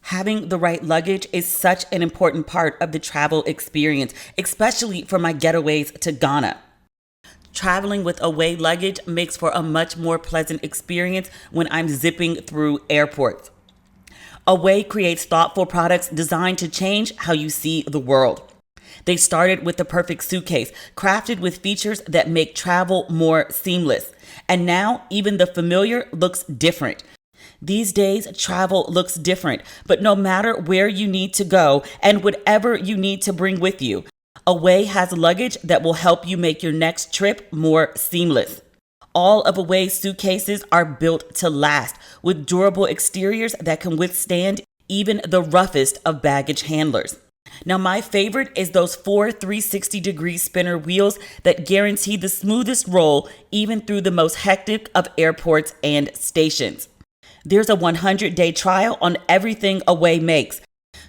Having the right luggage is such an important part of the travel experience, especially for my getaways to Ghana. Traveling with away luggage makes for a much more pleasant experience when I'm zipping through airports. Away creates thoughtful products designed to change how you see the world. They started with the perfect suitcase, crafted with features that make travel more seamless. And now even the familiar looks different. These days, travel looks different, but no matter where you need to go and whatever you need to bring with you, Away has luggage that will help you make your next trip more seamless. All of Away's suitcases are built to last, with durable exteriors that can withstand even the roughest of baggage handlers. Now, my favorite is those 4 360-degree spinner wheels that guarantee the smoothest roll even through the most hectic of airports and stations. There's a 100-day trial on everything Away makes.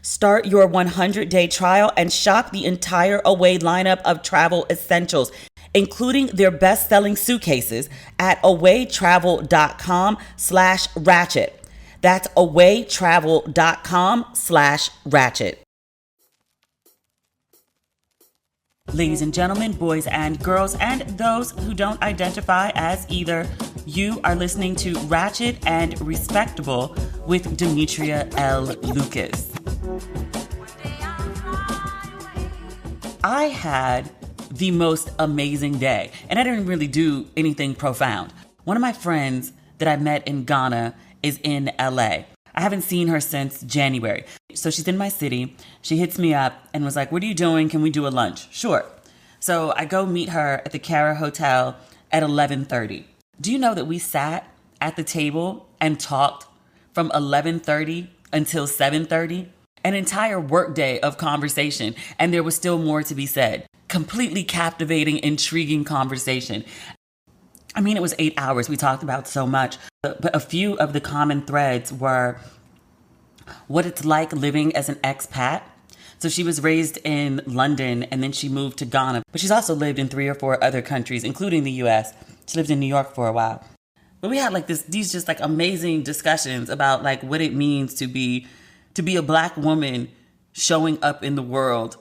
Start your 100-day trial and shop the entire Away lineup of travel essentials, including their best-selling suitcases at awaytravel.com/ratchet. That's awaytravel.com/ratchet. Ladies and gentlemen, boys and girls, and those who don't identify as either, you are listening to Ratchet and Respectable with Demetria L. Lucas. I had the most amazing day, and I didn't really do anything profound. One of my friends that I met in Ghana is in LA. I haven't seen her since January. So she's in my city. She hits me up and was like, "What are you doing? Can we do a lunch?" Sure. So I go meet her at the Ciara Hotel at 11:30. Do you know that we sat at the table and talked from 11:30 until 7:30? An entire workday of conversation, and there was still more to be said. Completely captivating, intriguing conversation. I mean, it was 8 hours. We talked about so much, but a few of the common threads were what it's like living as an expat. So she was raised in London and then she moved to Ghana, but she's also lived in 3 or 4 other countries, including the US. She lived in New York for a while. But we had like these just like amazing discussions about like what it means to be a Black woman showing up in the world.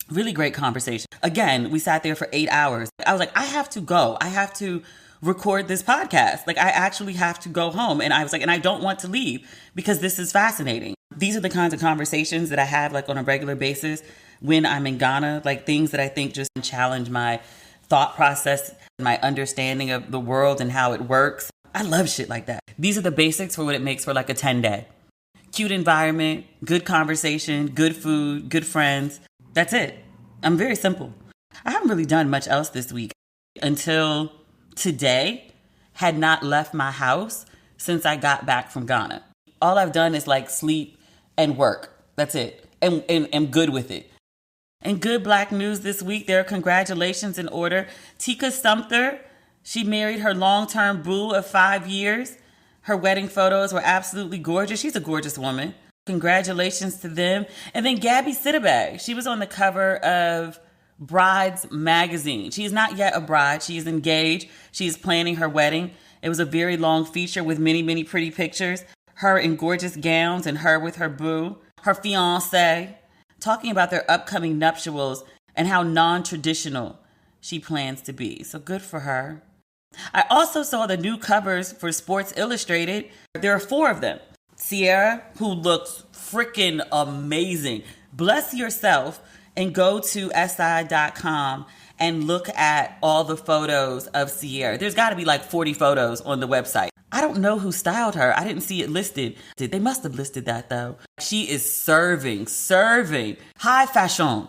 Really great conversation. Again, we sat there for 8 hours. I was like, I have to go. I have to record this podcast. Like, I actually have to go home. And I was like, and I don't want to leave because this is fascinating. These are the kinds of conversations that I have like on a regular basis when I'm in Ghana, like things that I think just challenge my thought process, my understanding of the world and how it works. I love shit like that. These are the basics for what it makes for like a 10-day. Cute environment, good conversation, good food, good friends. That's it. I'm very simple. I haven't really done much else this week until today. Had not left my house since I got back from Ghana. All I've done is like sleep and work. That's it. And I'm good with it. And good Black news this week. There are congratulations in order. Tika Sumter, she married her long-term boo of 5 years. Her wedding photos were absolutely gorgeous. She's a gorgeous woman. Congratulations to them. And then Gabby Sidibe, she was on the cover of Brides magazine. She is not yet a bride. She is engaged. She is planning her wedding. It was a very long feature with many, many pretty pictures. Her in gorgeous gowns and her with her boo, her fiancé, talking about their upcoming nuptials and how non-traditional she plans to be. So good for her. I also saw the new covers for Sports Illustrated. There are 4 of them. Ciara, who looks freaking amazing. Bless yourself and go to SI.com and look at all the photos of Ciara. There's got to be like 40 photos on the website. I don't know who styled her. I didn't see it listed. They must have listed that though. She is serving. High fashion.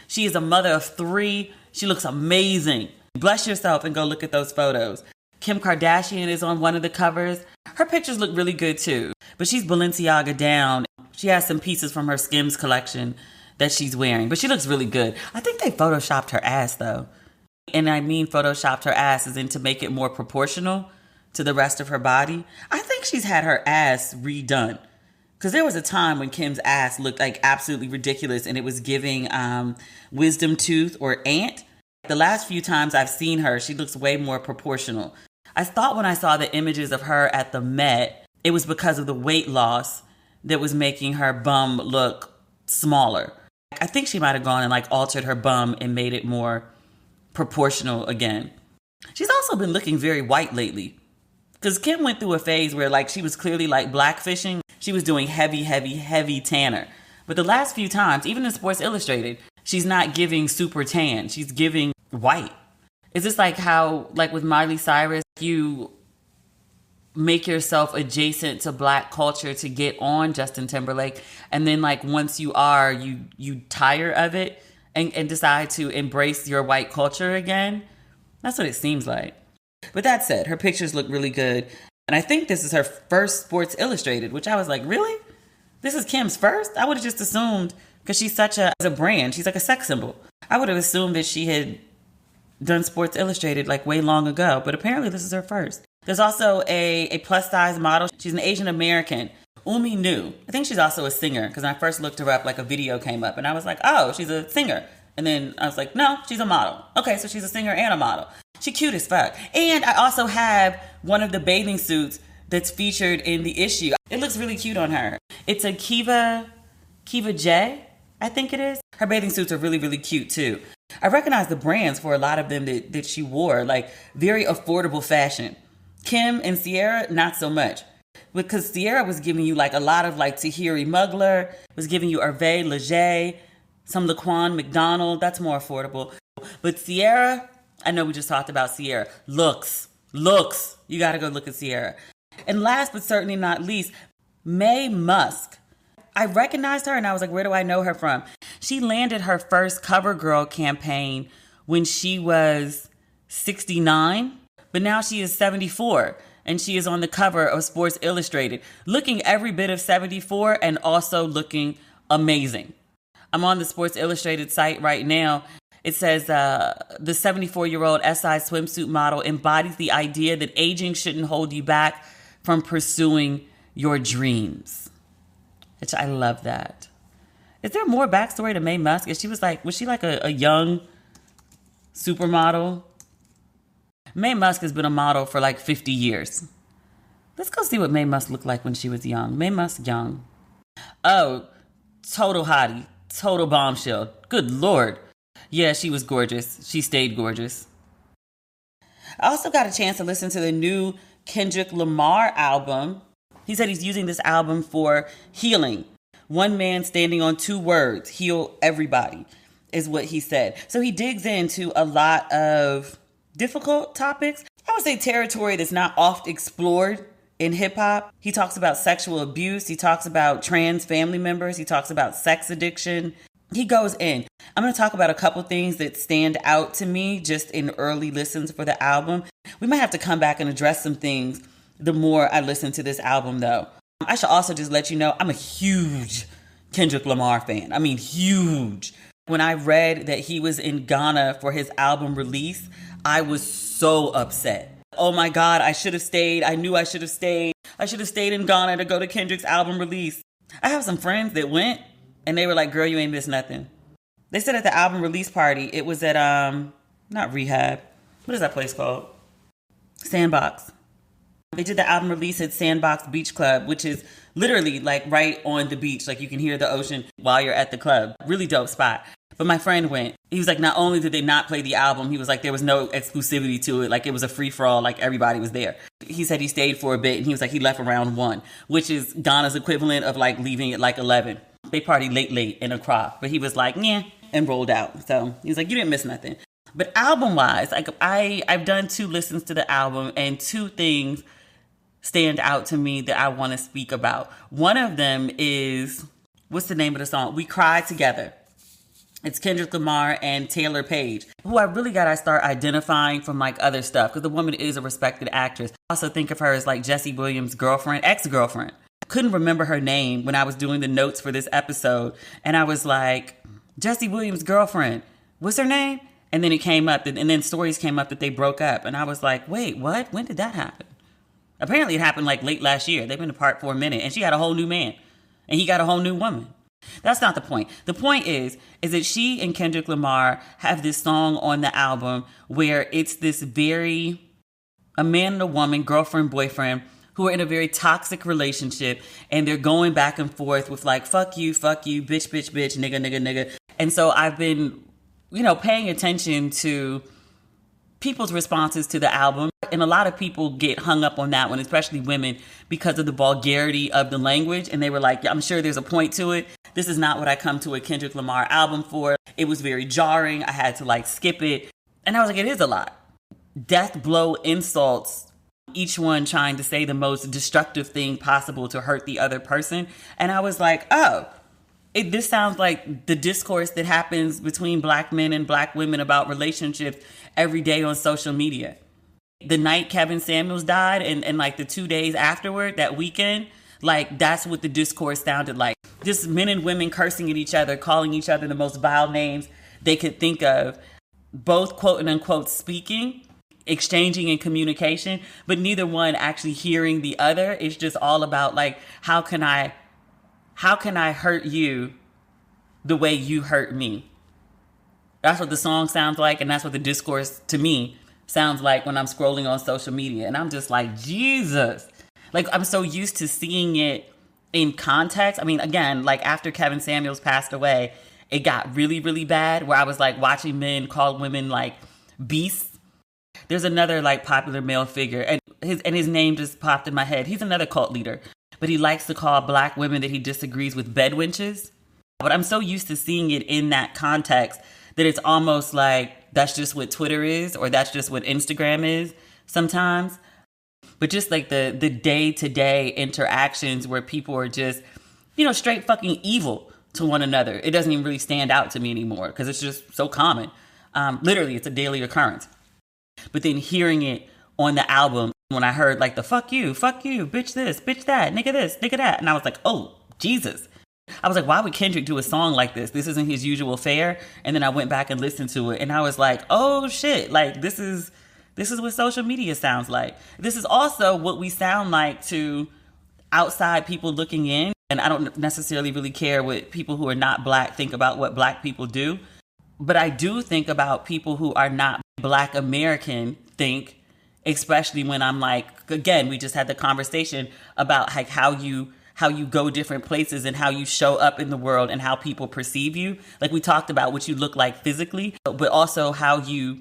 She is a mother of 3. She looks amazing. Bless yourself and go look at those photos. Kim Kardashian is on one of the covers. Her pictures look really good too, but she's Balenciaga down. She has some pieces from her Skims collection that she's wearing, but she looks really good. I think they photoshopped her ass though. And I mean photoshopped her ass as in to make it more proportional to the rest of her body. I think she's had her ass redone. Because there was a time when Kim's ass looked like absolutely ridiculous and it was giving wisdom tooth or ant. The last few times I've seen her, she looks way more proportional. I thought when I saw the images of her at the Met, it was because of the weight loss that was making her bum look smaller. I think she might have gone and like altered her bum and made it more proportional again. She's also been looking very white lately. Because Kim went through a phase where like she was clearly like blackfishing. She was doing heavy tanner. But the last few times, even in Sports Illustrated, she's not giving super tan. She's giving white. Is this like how, like with Miley Cyrus, you make yourself adjacent to black culture to get on Justin Timberlake, and then like once you are, you tire of it and decide to embrace your white culture again? That's what it seems like. But that said, her pictures look really good. And I think this is her first Sports Illustrated, which I was like, really? This is Kim's first? I would have just assumed, because she's such a brand, she's like a sex symbol. I would have assumed that she had done Sports Illustrated like way long ago, but apparently this is her first. There's also a plus size model. She's an Asian American, Umi Nu. I think she's also a singer, because when I first looked her up, like a video came up and I was like, oh, she's a singer. And then I was like, no, she's a model. Okay, so she's a singer and a model. She cute as fuck. And I also have one of the bathing suits that's featured in the issue. It looks really cute on her. It's a Kiva J, I think it is. Her bathing suits are really cute too. I recognize the brands for a lot of them that she wore, like very affordable fashion. Kim and Ciara, not so much. Because Ciara was giving you like a lot of like Tahiri Mugler, was giving you Hervé Leger, some Laquan McDonald, that's more affordable. But Ciara, I know we just talked about Ciara. Looks. You gotta go look at Ciara. And last but certainly not least, Mae Musk. I recognized her and I was like, where do I know her from? She landed her first CoverGirl campaign when she was 69, but now she is 74 and she is on the cover of Sports Illustrated, looking every bit of 74 and also looking amazing. I'm on the Sports Illustrated site right now. It says the 74-year-old SI swimsuit model embodies the idea that aging shouldn't hold you back from pursuing your dreams. Which I love that. Is there more backstory to Mae Musk? Was she like a young supermodel? Mae Musk has been a model for like 50 years. Let's go see what Mae Musk looked like when she was young. Mae Musk young. Oh, total hottie. Total bombshell. Good Lord. Yeah, she was gorgeous. She stayed gorgeous. I also got a chance to listen to the new Kendrick Lamar album. He said he's using this album for healing. One man standing on two words, heal everybody, is what he said. So he digs into a lot of difficult topics. I would say territory that's not oft explored in hip hop. He talks about sexual abuse. He talks about trans family members. He talks about sex addiction. He goes in. I'm going to talk about a couple things that stand out to me just in early listens for the album. We might have to come back and address some things the more I listen to this album, though. I should also just let you know I'm a huge Kendrick Lamar fan. I mean, huge. When I read that he was in Ghana for his album release, I was so upset. Oh my God, I should have stayed. I knew I should have stayed. I should have stayed in Ghana to go to Kendrick's album release. I have some friends that went and they were like, girl, you ain't missed nothing. They said at the album release party, it was at, not Rehab. What is that place called? Sandbox. They did the album release at Sandbox Beach Club, which is literally like right on the beach. Like you can hear the ocean while you're at the club. Really dope spot. But my friend went. He was like, not only did they not play the album, he was like, there was no exclusivity to it. Like it was a free for all. Like everybody was there. He said he stayed for a bit and he was like, he left around 1, which is Ghana's equivalent of like leaving at like 11. They party late in Accra. But he was like, yeah, and rolled out. So he was like, you didn't miss nothing. But album wise, like I've done 2 listens to the album and 2 things stand out to me that I want to speak about. One of them is, what's the name of the song? We Cried Together. It's Kendrick Lamar and Taylor Page, who I really got to start identifying from like other stuff, because the woman is a respected actress. I also think of her as like Jesse Williams' girlfriend, ex-girlfriend. I couldn't remember her name when I was doing the notes for this episode. And I was like, Jesse Williams' girlfriend, what's her name? And then it came up, and then stories came up that they broke up. And I was like, wait, what? When did that happen? Apparently it happened like late last year. They've been apart for a minute and she had a whole new man and he got a whole new woman. That's not the point. The point is that she and Kendrick Lamar have this song on the album where it's this very, a man and a woman, girlfriend, boyfriend, who are in a very toxic relationship and they're going back and forth with like, fuck you, bitch, bitch, bitch, nigga, nigga, nigga. And so I've been, paying attention to people's responses to the album. And a lot of people get hung up on that one, especially women, because of the vulgarity of the language. And they were like, yeah, I'm sure there's a point to it. This is not what I come to a Kendrick Lamar album for. It was very jarring. I had to like skip it. And I was like, it is a lot. Death blow insults, each one trying to say the most destructive thing possible to hurt the other person. And I was like, this sounds like the discourse that happens between black men and black women about relationships every day on social media. The night Kevin Samuels died and like the 2 days afterward, that weekend, like that's what the discourse sounded like. Just men and women cursing at each other, calling each other the most vile names they could think of, both quote and unquote speaking, exchanging and communication, but neither one actually hearing the other. It's just all about like, how can I hurt you the way you hurt me? That's what the song sounds like, and that's what the discourse to me sounds like when I'm scrolling on social media. And I'm just like, Jesus. Like, I'm so used to seeing it in context. I mean, again, like after Kevin Samuels passed away, it got really, really bad where I was like watching men call women like beasts. There's another like popular male figure and his name just popped in my head. He's another cult leader, but he likes to call black women that he disagrees with bedwenches. But I'm so used to seeing it in that context that it's almost like that's just what Twitter is, or that's just what Instagram is sometimes. But just like the day-to-day interactions where people are just, straight fucking evil to one another. It doesn't even really stand out to me anymore because it's just so common. Literally, it's a daily occurrence. But then hearing it on the album, when I heard like the fuck you, bitch this, bitch that, nigga this, nigga that. And I was like, oh, Jesus. I was like, why would Kendrick do a song like this? This isn't his usual fare. And then I went back and listened to it and I was like, oh shit, like this is what social media sounds like. This is also what we sound like to outside people looking in. And I don't necessarily really care what people who are not black think about what black people do. But I do think about people who are not Black American think, especially when I'm like, again, we just had the conversation about like how you go different places and how you show up in the world and how people perceive you. Like we talked about what you look like physically, but also how you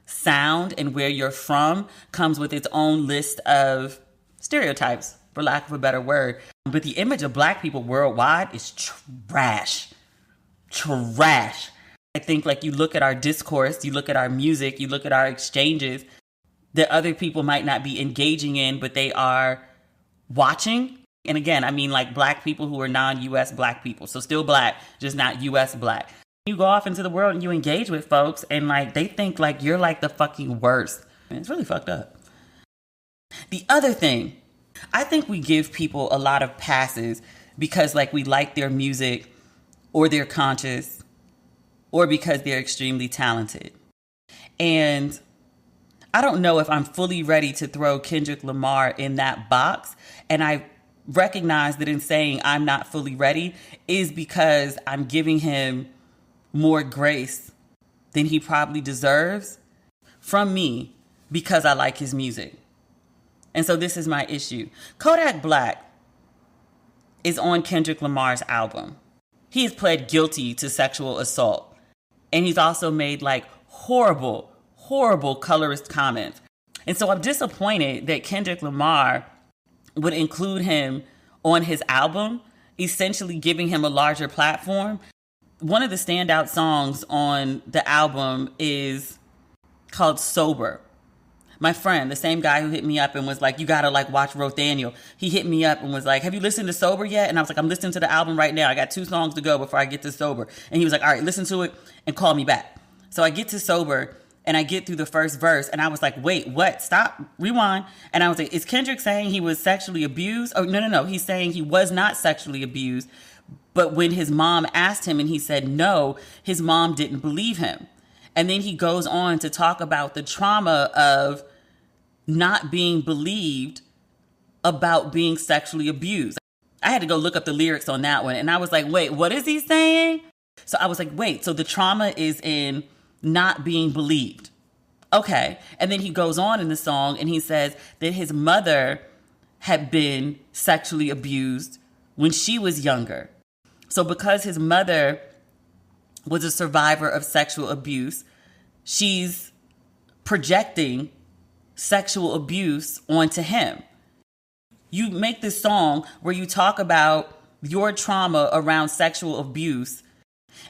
sound and where you're from comes with its own list of stereotypes, for lack of a better word. But the image of black people worldwide is trash. I think like you look at our discourse, you look at our music, you look at our exchanges that other people might not be engaging in, but they are watching. And again, I mean like black people who are non-US black people. So still black, just not US black. You go off into the world and you engage with folks and like they think like you're like the fucking worst. And it's really fucked up. The other thing, I think we give people a lot of passes because like we like their music or they're conscious or because they're extremely talented. And I don't know if I'm fully ready to throw Kendrick Lamar in that box. And I recognize that in saying I'm not fully ready is because I'm giving him more grace than he probably deserves from me because I like his music. And so this is my issue. Kodak Black is on Kendrick Lamar's album. He has pled guilty to sexual assault. And he's also made like horrible colorist comments. And so I'm disappointed that Kendrick Lamar would include him on his album, essentially giving him a larger platform. One of the standout songs on the album is called Sober. My friend, the same guy who hit me up and was like, you gotta like watch Rothaniel. He hit me up and was like, have you listened to Sober yet? And I was like, I'm listening to the album right now. I got 2 songs to go before I get to Sober. And he was like, all right, listen to it and call me back. So I get to Sober and I get through the first verse and I was like, wait, what? Stop, rewind. And I was like, is Kendrick saying he was sexually abused? Oh, no. He's saying he was not sexually abused. But when his mom asked him and he said no, his mom didn't believe him. And then he goes on to talk about the trauma of not being believed about being sexually abused. I had to go look up the lyrics on that one. And I was like, wait, what is he saying? So I was like, wait, so the trauma is in not being believed. Okay. And then he goes on in the song and he says that his mother had been sexually abused when she was younger. So because his mother was a survivor of sexual abuse, she's projecting sexual abuse onto him. You make this song where you talk about your trauma around sexual abuse,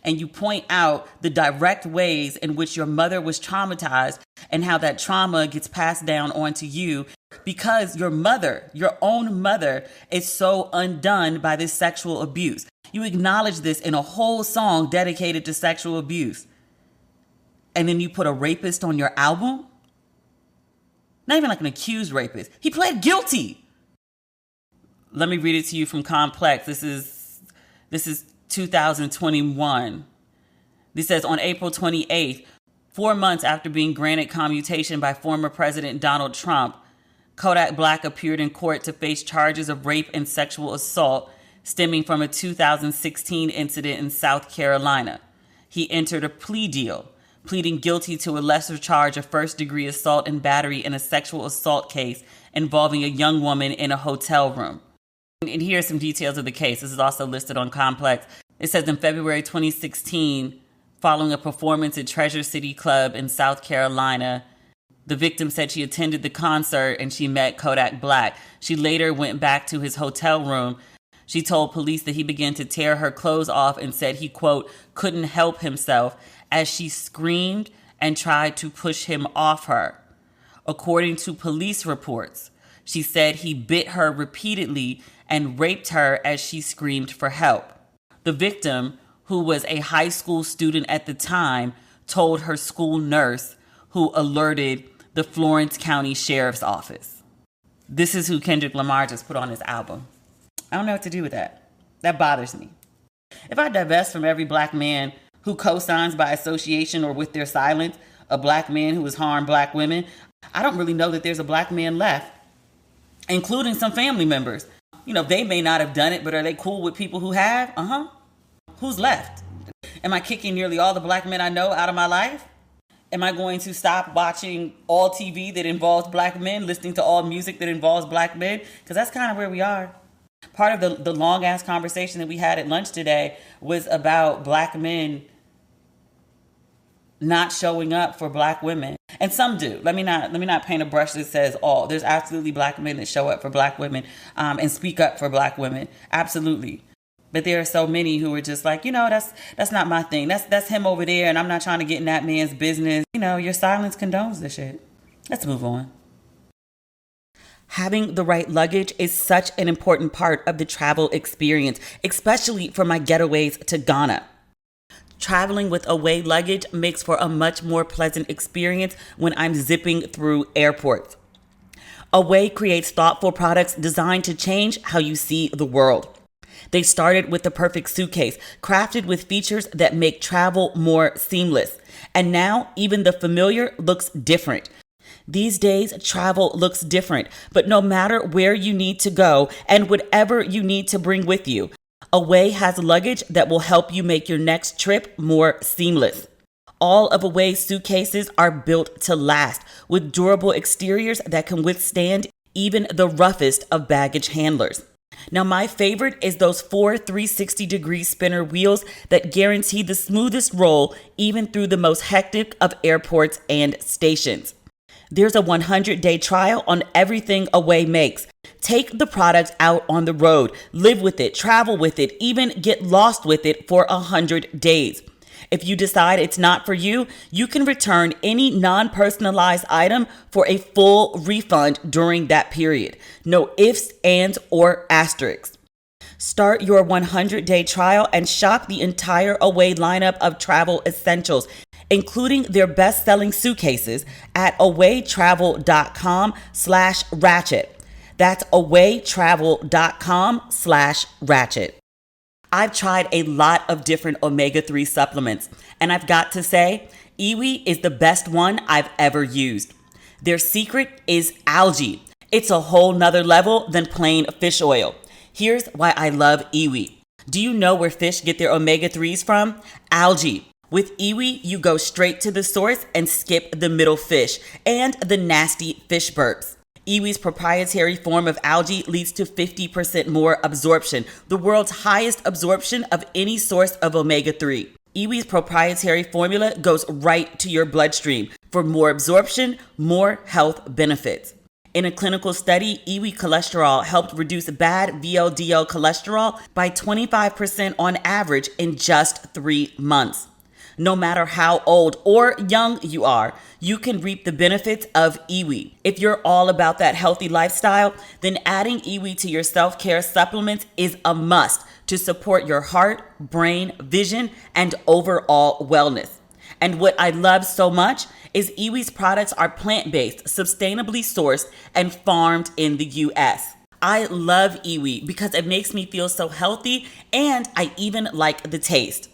and you point out the direct ways in which your mother was traumatized and how that trauma gets passed down onto you because your mother, your own mother, is so undone by this sexual abuse. You acknowledge this in a whole song dedicated to sexual abuse. And then you put a rapist on your album? Not even like an accused rapist. He pled guilty. Let me read it to you from Complex. This is 2021. This says, on April 28th, 4 months after being granted commutation by former President Donald Trump, Kodak Black appeared in court to face charges of rape and sexual assault stemming from a 2016 incident in South Carolina. He entered a plea deal, pleading guilty to a lesser charge of first-degree assault and battery in a sexual assault case involving a young woman in a hotel room. And here are some details of the case. This is also listed on Complex. It says in February 2016, following a performance at Treasure City Club in South Carolina, the victim said she attended the concert and she met Kodak Black. She later went back to his hotel room. She told police that he began to tear her clothes off and said he, quote, couldn't help himself as she screamed and tried to push him off her. According to police reports, she said he bit her repeatedly and raped her as she screamed for help. The victim, who was a high school student at the time, told her school nurse, who alerted the Florence County Sheriff's Office. This is who Kendrick Lamar just put on his album. I don't know what to do with that. That bothers me. If I divest from every black man who co-signs by association or with their silence a black man who has harmed black women, I don't really know that there's a black man left, including some family members. You know, they may not have done it, but are they cool with people who have? Who's left? Am I kicking nearly all the black men I know out of my life? Am I going to stop watching all TV that involves black men, listening to all music that involves black men? Because that's kind of where we are. Part of the long-ass conversation that we had at lunch today was about black men not showing up for black women. And some do. Let me not paint a brush that says all. There's absolutely black men that show up for black women and speak up for black women. Absolutely. But there are so many who are just like, that's not my thing. That's him over there, and I'm not trying to get in that man's business. Your silence condones this shit. Let's move on. Having the right luggage is such an important part of the travel experience, especially for my getaways to Ghana. Traveling with away luggage makes for a much more pleasant experience when I'm zipping through airports. Away creates thoughtful products designed to change how you see the world. They started with the perfect suitcase, crafted with features that make travel more seamless. And now even the familiar looks different. These days, travel looks different, but no matter where you need to go and whatever you need to bring with you, Away has luggage that will help you make your next trip more seamless. All of Away's suitcases are built to last, with durable exteriors that can withstand even the roughest of baggage handlers. Now, my favorite is those 4 360-degree spinner wheels that guarantee the smoothest roll even through the most hectic of airports and stations. There's a 100-day trial on everything Away makes. Take the product out on the road, live with it, travel with it, even get lost with it for 100 days. If you decide it's not for you, you can return any non-personalized item for a full refund during that period. No ifs, ands, or asterisks. Start your 100-day trial and shop the entire Away lineup of travel essentials, including their best-selling suitcases at awaytravel.com/ratchet. That's awaytravel.com/ratchet. I've tried a lot of different omega-3 supplements, and I've got to say, Iwi is the best one I've ever used. Their secret is algae. It's a whole nother level than plain fish oil. Here's why I love Iwi. Do you know where fish get their omega-3s from? Algae. With Iwi, you go straight to the source and skip the middle fish and the nasty fish burps. Iwi's proprietary form of algae leads to 50% more absorption, the world's highest absorption of any source of omega-3. Iwi's proprietary formula goes right to your bloodstream for more absorption, more health benefits. In a clinical study, Iwi cholesterol helped reduce bad VLDL cholesterol by 25% on average in just 3 months. No matter how old or young you are, you can reap the benefits of Iwi. If you're all about that healthy lifestyle, then adding Iwi to your self-care supplements is a must to support your heart, brain, vision, and overall wellness. And what I love so much is Iwi's products are plant-based, sustainably sourced, and farmed in the US. I love Iwi because it makes me feel so healthy, and I even like the taste.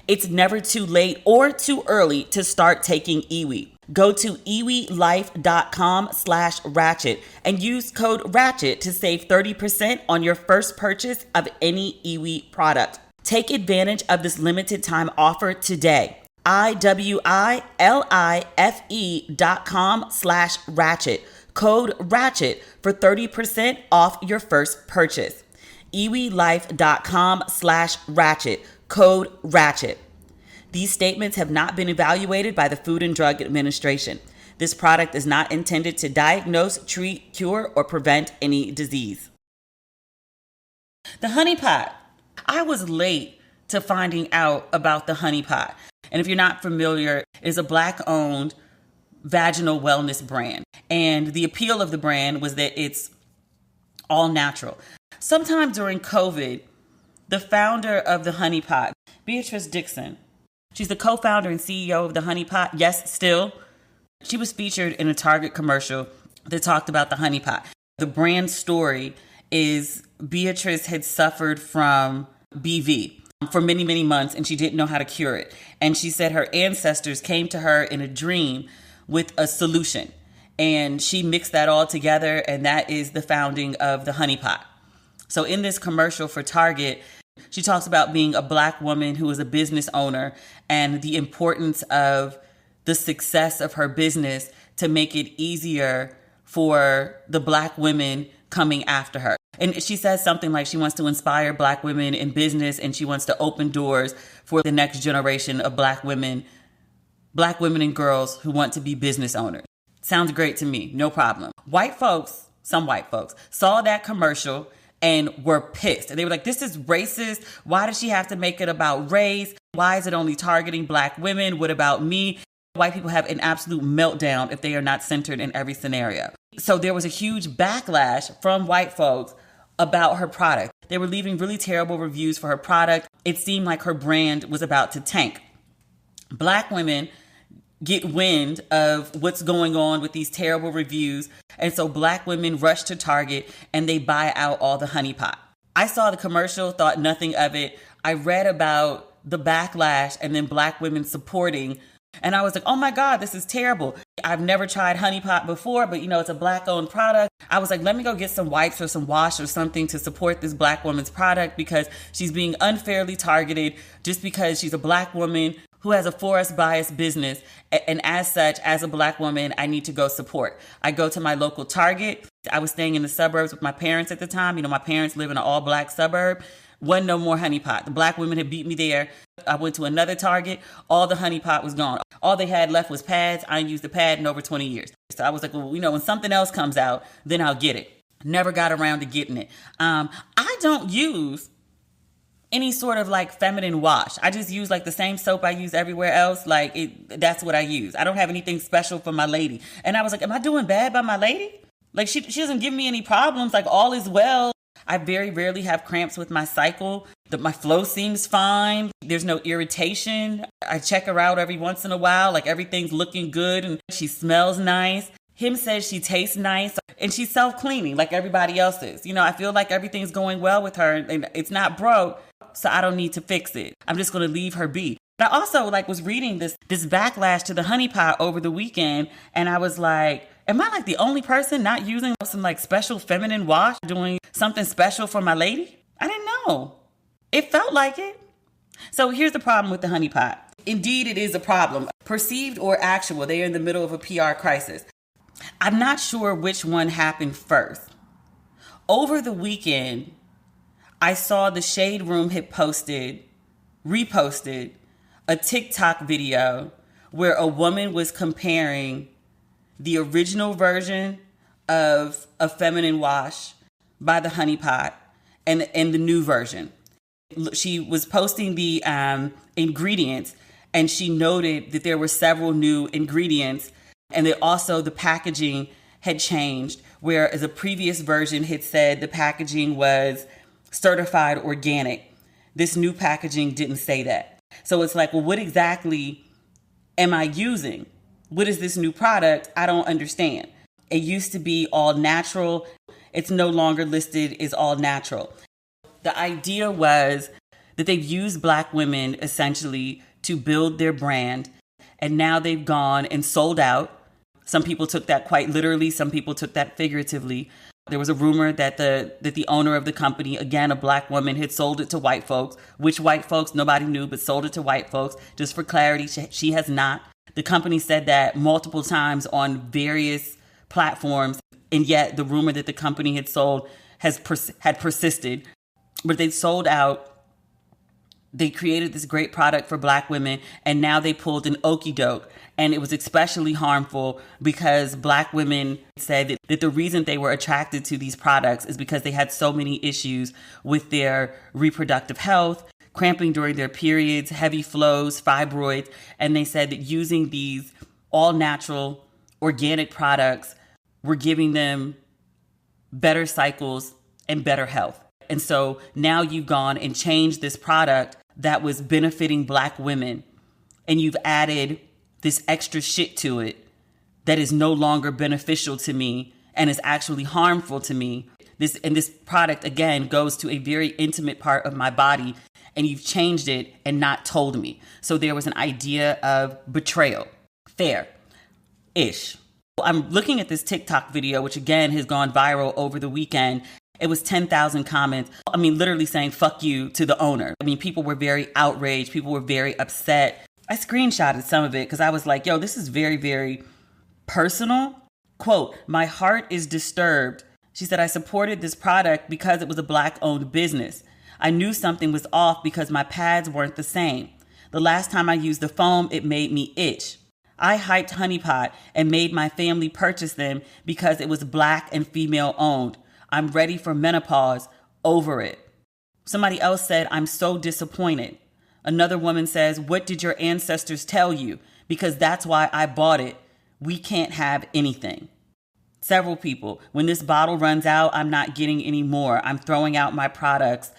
It's never too late or too early to start taking Iwi. Go to iwilife.com/ratchet and use code RATCHET to save 30% on your first purchase of any Iwi product. Take advantage of this limited time offer today. iwilife.com/ratchet. Code RATCHET for 30% off your first purchase. iwilife.com/ratchet. Code RATCHET. These statements have not been evaluated by the Food and Drug Administration. This product is not intended to diagnose, treat, cure, or prevent any disease. The honey pot. I was late to finding out about the honey pot. And if you're not familiar, it's a Black-owned vaginal wellness brand. And the appeal of the brand was that it's all natural. Sometime during COVID, the founder of the honey pot, Beatrice Dixon, she's the co-founder and CEO of the honey pot. Yes, still. She was featured in a Target commercial that talked about the honey pot. The brand story is Beatrice had suffered from BV for many, many months, and she didn't know how to cure it. And she said her ancestors came to her in a dream with a solution. And she mixed that all together, and that is the founding of the honey pot. So in this commercial for Target, she talks about being a Black woman who is a business owner and the importance of the success of her business to make it easier for the Black women coming after her. And she says something like she wants to inspire Black women in business, and she wants to open doors for the next generation of Black women and girls who want to be business owners. Sounds great to me. No problem. Some white folks saw that commercial and were pissed. They were like, this is racist. Why does she have to make it about race? Why is it only targeting Black women? What about me? White people have an absolute meltdown if they are not centered in every scenario. So there was a huge backlash from white folks about her product. They were leaving really terrible reviews for her product. It seemed like her brand was about to tank. Black women get wind of what's going on with these terrible reviews. And so Black women rush to Target and they buy out all the honey pot. I saw the commercial, thought nothing of it. I read about the backlash and then Black women supporting. And I was like, oh my God, this is terrible. I've never tried honey pot before, but it's a Black owned product. I was like, let me go get some wipes or some wash or something to support this Black woman's product because she's being unfairly targeted just because she's a Black woman who has a forest bias business. And as such, as a Black woman, I need to go support. I go to my local Target. I was staying in the suburbs with my parents at the time. My parents live in an all Black suburb. Wasn't no more honey pot. The Black women had beat me there. I went to another Target. All the honey pot was gone. All they had left was pads. I ain't used a pad in over 20 years. So I was like, well, when something else comes out, then I'll get it. Never got around to getting it. I don't use any sort of feminine wash. I just use the same soap I use everywhere else. That's what I use. I don't have anything special for my lady. And I was like, am I doing bad by my lady? She doesn't give me any problems. All is well. I very rarely have cramps with my cycle. My flow seems fine. There's no irritation. I check her out every once in a while. Everything's looking good and she smells nice. Him says she tastes nice and she's self-cleaning like everybody else is. I feel like everything's going well with her and it's not broke, so I don't need to fix it. I'm just going to leave her be. But I also was reading this backlash to the honey pot over the weekend, and I was like, am I the only person not using some special feminine wash, doing something special for my lady? I didn't know. It felt like it. So here's the problem with the honey pot. Indeed, it is a problem. Perceived or actual, they are in the middle of a PR crisis. I'm not sure which one happened first. Over the weekend, I saw the Shade Room had reposted a TikTok video where a woman was comparing the original version of a feminine wash by the Honey Pot and the new version. She was posting the ingredients, and she noted that there were several new ingredients, and that also the packaging had changed, whereas a previous version had said the packaging was certified organic. This new packaging didn't say that. So it's like, well, what exactly am I using? What is this new product? I don't understand. It used to be all natural. It's no longer listed as all natural. The idea was that they've used Black women essentially to build their brand, and now they've gone and sold out. Some people took that quite literally. Some people took that figuratively. There was a rumor that the owner of the company, again, a Black woman, had sold it to white folks. Which white folks, nobody knew, but sold it to white folks. Just for clarity, she has not. The company said that multiple times on various platforms, and yet the rumor that the company had sold had persisted. But they sold out. They created this great product for Black women, and now they pulled an okie doke. And it was especially harmful because Black women said that the reason they were attracted to these products is because they had so many issues with their reproductive health, cramping during their periods, heavy flows, fibroids. And they said that using these all natural organic products were giving them better cycles and better health. And so now you've gone and changed this product that was benefiting Black women, and you've added this extra shit to it that is no longer beneficial to me and is actually harmful to me. This product, again, goes to a very intimate part of my body, and you've changed it and not told me. So there was an idea of betrayal. Fair-ish. I'm looking at this TikTok video, which again has gone viral over the weekend. It was 10,000 comments. I mean, literally saying, fuck you to the owner. I mean, people were very outraged. People were very upset. I screenshotted some of it because I was like, yo, this is very, very personal. Quote, my heart is disturbed. She said, I supported this product because it was a Black owned business. I knew something was off because my pads weren't the same. The last time I used the foam, it made me itch. I hyped Honey Pot and made my family purchase them because it was Black and female owned. I'm ready for menopause, over it. Somebody else said, I'm so disappointed. Another woman says, what did your ancestors tell you? Because that's why I bought it. We can't have anything. Several people, when this bottle runs out, I'm not getting any more. I'm throwing out my products.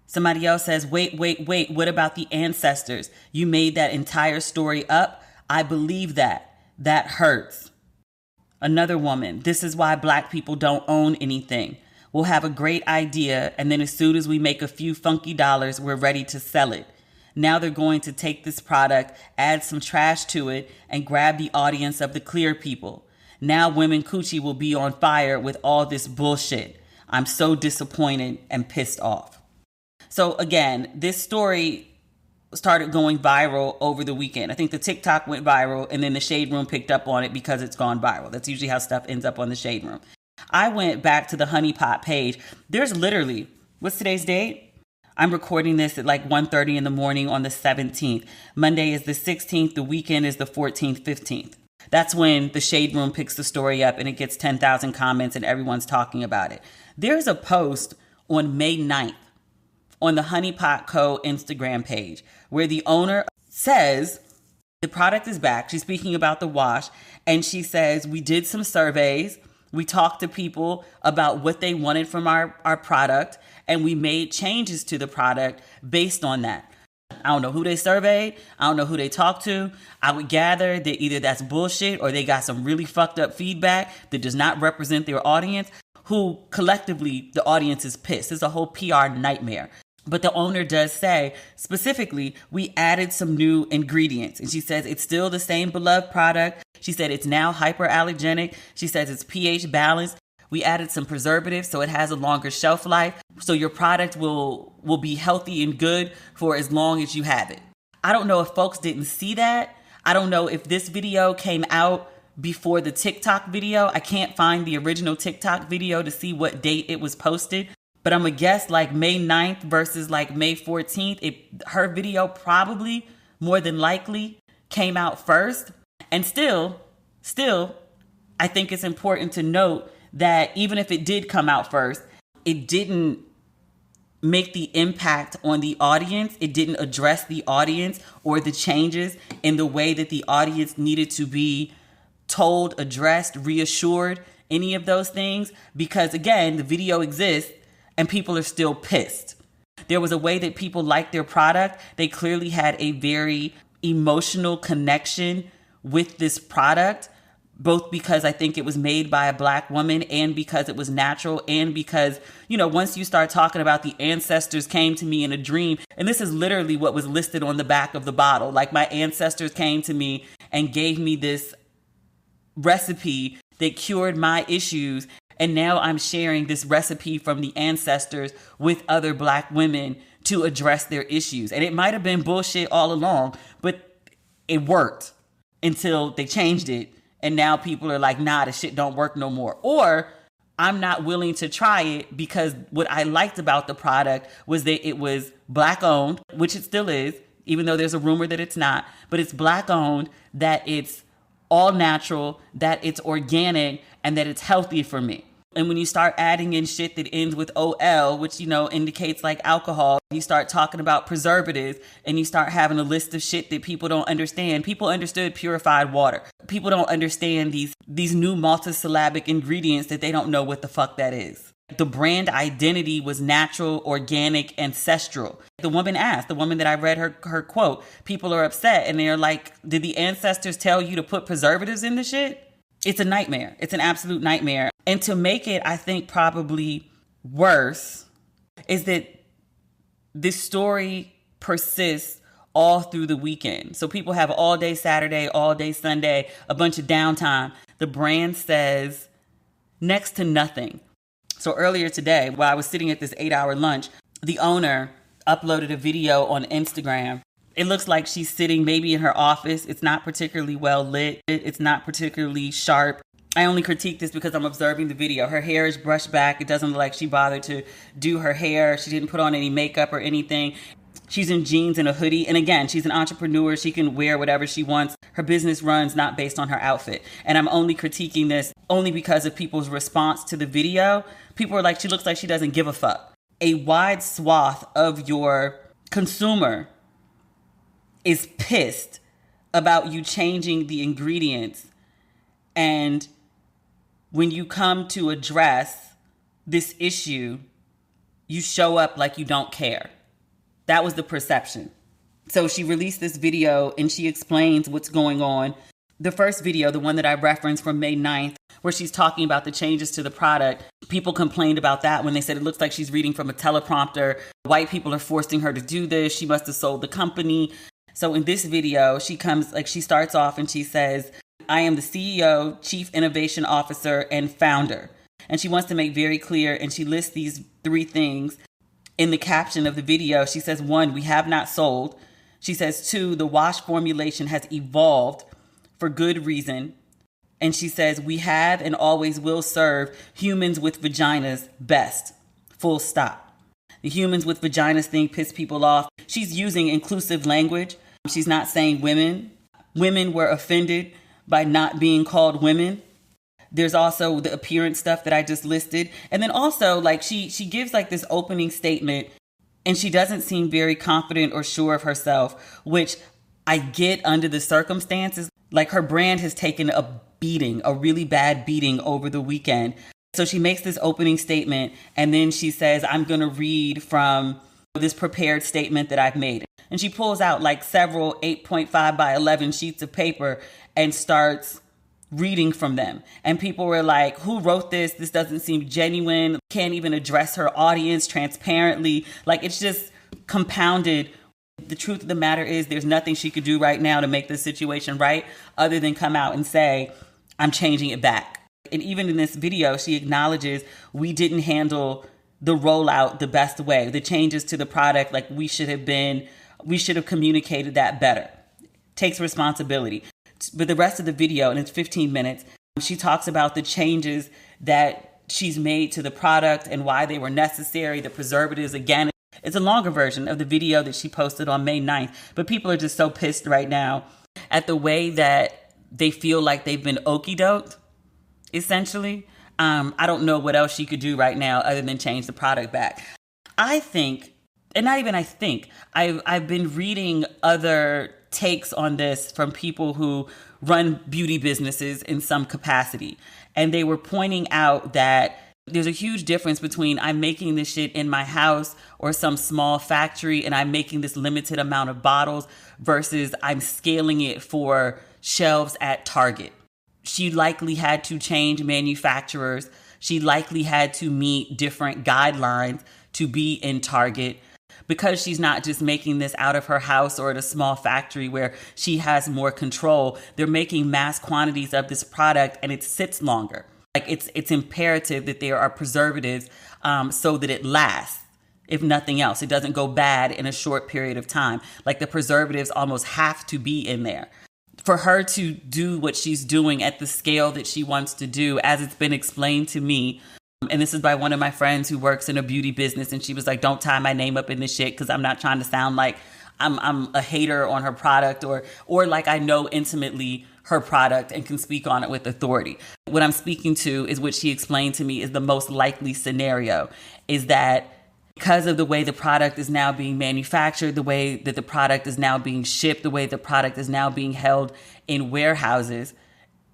Somebody else says, wait, what about the ancestors? You made that entire story up? I believe that. That hurts. Another woman, this is why Black people don't own anything. We'll have a great idea, and then as soon as we make a few funky dollars, we're ready to sell it. Now they're going to take this product, add some trash to it, and grab the audience of the clear people. Now women coochie will be on fire with all this bullshit. I'm so disappointed and pissed off. So again, this story started going viral over the weekend. I think the TikTok went viral, and then the Shade Room picked up on it because it's gone viral. That's usually how stuff ends up on the Shade Room. I went back to the Honey Pot page. There's literally, what's today's date? I'm recording this at like 1:30 in the morning on the 17th. Monday is the 16th. The weekend is the 14th, 15th. That's when the Shade Room picks the story up and it gets 10,000 comments and everyone's talking about it. There's a post on May 9th on the Honey Pot Co. Instagram page where the owner says the product is back. She's speaking about the wash, and she says, we did some surveys. We talked to people about what they wanted from our product, and we made changes to the product based on that. I don't know who they surveyed. I don't know who they talked to. I would gather that either that's bullshit or they got some really fucked up feedback that does not represent their audience, who collectively the audience is pissed. It's a whole PR nightmare. But the owner does say, specifically, we added some new ingredients. And she says it's still the same beloved product. She said it's now hyperallergenic. She says it's pH balanced. We added some preservatives so it has a longer shelf life. So your product will be healthy and good for as long as you have it. I don't know if folks didn't see that. I don't know if this video came out before the TikTok video. I can't find the original TikTok video to see what date it was posted, but I'm gonna guess like May 9th versus like May 14th. Her video probably more than likely came out first. And still, I think it's important to note that even if it did come out first, it didn't make the impact on the audience. It didn't address the audience or the changes in the way that the audience needed to be told, addressed, reassured, any of those things. Because again, the video exists and people are still pissed. There was a way that people liked their product. They clearly had a very emotional connection with this product, both because I think it was made by a Black woman and because it was natural and because, once you start talking about the ancestors came to me in a dream, and this is literally what was listed on the back of the bottle. Like, my ancestors came to me and gave me this recipe that cured my issues. And now I'm sharing this recipe from the ancestors with other Black women to address their issues. And it might have been bullshit all along, but it worked until they changed it. And now people are like, nah, the shit don't work no more. Or I'm not willing to try it because what I liked about the product was that it was Black owned, which it still is, even though there's a rumor that it's not, but it's Black owned, that it's all natural, that it's organic, and that it's healthy for me. And when you start adding in shit that ends with OL, which, indicates like alcohol, you start talking about preservatives and you start having a list of shit that people don't understand. People understood purified water. People don't understand these new multisyllabic ingredients that they don't know what the fuck that is. The brand identity was natural, organic, ancestral. The woman asked, the woman that I read her quote, people are upset and they're like, did the ancestors tell you to put preservatives in the shit? It's a nightmare. It's an absolute nightmare. And to make it, I think, probably worse is that this story persists all through the weekend. So people have all day Saturday, all day Sunday, a bunch of downtime. The brand says next to nothing. So earlier today, while I was sitting at this 8-hour lunch, the owner uploaded a video on Instagram. It looks like she's sitting maybe in her office. It's not particularly well lit. It's not particularly sharp. I only critique this because I'm observing the video. Her hair is brushed back. It doesn't look like she bothered to do her hair. She didn't put on any makeup or anything. She's in jeans and a hoodie. And again, she's an entrepreneur. She can wear whatever she wants. Her business runs not based on her outfit. And I'm only critiquing this only because of people's response to the video. People are like, she looks like she doesn't give a fuck. A wide swath of your consumer is pissed about you changing the ingredients. And when you come to address this issue, you show up like you don't care. That was the perception. So she released this video and she explains what's going on. The first video, the one that I referenced from May 9th, where she's talking about the changes to the product, people complained about that when they said it looks like she's reading from a teleprompter. White people are forcing her to do this. She must have sold the company. So in this video, she starts off and she says, I am the CEO, Chief Innovation Officer, and founder. And she wants to make very clear, and she lists these 3 things in the caption of the video. She says, 1, we have not sold. She says, 2, the wash formulation has evolved for good reason. And she says, we have and always will serve humans with vaginas best. Full stop. The humans with vaginas thing pissed people off. She's using inclusive language. She's not saying women. Women were offended by not being called women. There's also the appearance stuff that I just listed. And then also, like, she gives like this opening statement and she doesn't seem very confident or sure of herself, which I get under the circumstances. Like, her brand has taken a beating, a really bad beating over the weekend. So she makes this opening statement and then she says, I'm going to read from this prepared statement that I've made. And she pulls out like several 8.5 by 11 sheets of paper and starts reading from them. And people were like, who wrote this? This doesn't seem genuine. Can't even address her audience transparently. Like, it's just compounded. The truth of the matter is there's nothing she could do right now to make this situation right other than come out and say, I'm changing it back. And even in this video, she acknowledges we didn't handle the rollout the best way. The changes to the product, like we should have communicated that better. Takes responsibility. But the rest of the video, and it's 15 minutes, she talks about the changes that she's made to the product and why they were necessary, the preservatives. Again, it's a longer version of the video that she posted on May 9th. But people are just so pissed right now at the way that they feel like they've been okey-doked, essentially. I don't know what else she could do right now other than change the product back. I think, and not even I think, I've been reading other takes on this from people who run beauty businesses in some capacity. And they were pointing out that there's a huge difference between I'm making this shit in my house or some small factory and I'm making this limited amount of bottles versus I'm scaling it for shelves at Target. She likely had to change manufacturers. She likely had to meet different guidelines to be in Target because she's not just making this out of her house or at a small factory where she has more control. They're making mass quantities of this product and it sits longer. Like it's imperative that there are preservatives so that it lasts. If nothing else, it doesn't go bad in a short period of time. Like the preservatives almost have to be in there. For her to do what she's doing at the scale that she wants to do, as it's been explained to me, and this is by one of my friends who works in a beauty business, and she was like, don't tie my name up in this shit because I'm not trying to sound like I'm a hater on her product or like I know intimately her product and can speak on it with authority. What I'm speaking to is what she explained to me is the most likely scenario is that because of the way the product is now being manufactured, the way that the product is now being shipped, the way the product is now being held in warehouses,